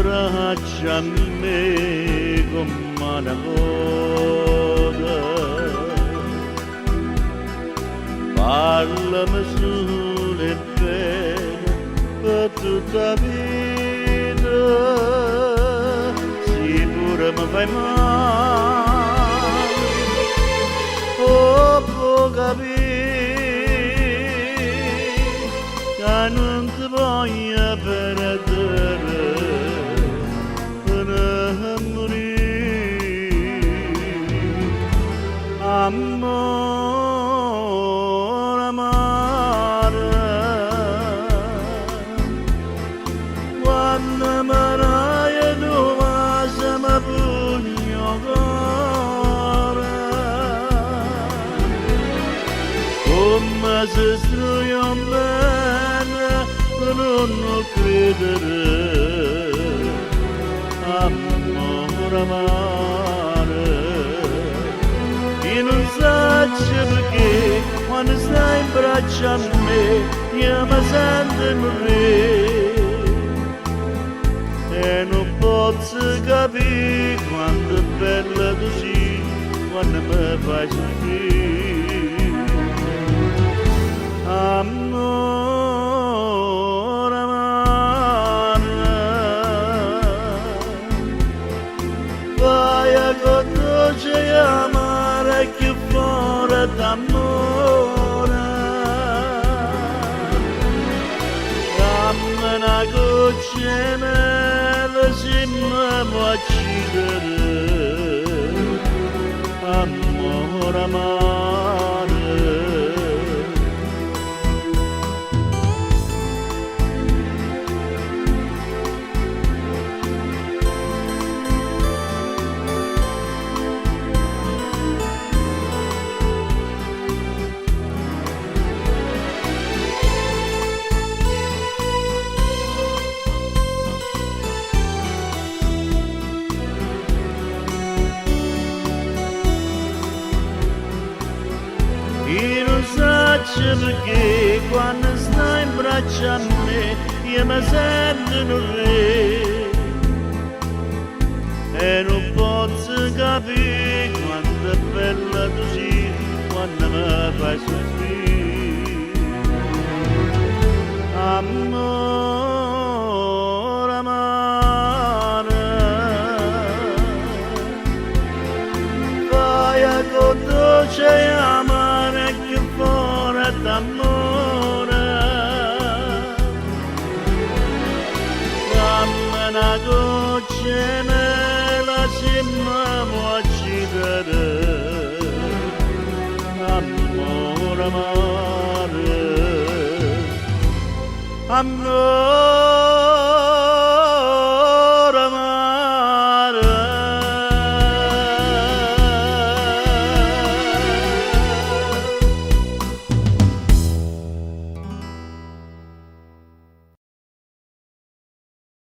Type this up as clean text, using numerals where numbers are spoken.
braccia a me come una coda. Parlami sulle pene per tutta vita, sicuro mi fai male, oh può capire che non ti voglio perdere per morire. Amore, amare, quando mi dai tu se mi pugno cuore, come se struio bene non credere. Amore, amare, io non so perché quando stai in braccio a me io mi sento morire e non posso capire quanto è bella tu sei quando mi fai soffrire. Amore, amare, vai a conoscere e amare più fuori d'amore. Dammi una goccia e mele se mi può uccidere. Amore, amare, io non so perché quando stai in braccio a me io mi sento un re e non posso capire quanto è bella tu sei quando mi fai soffrire. Amore, amare, vai a conoscere e amare più fuori d'amore. Dammi una goccia e mela se mi può uccidere. Amore, amare, amore.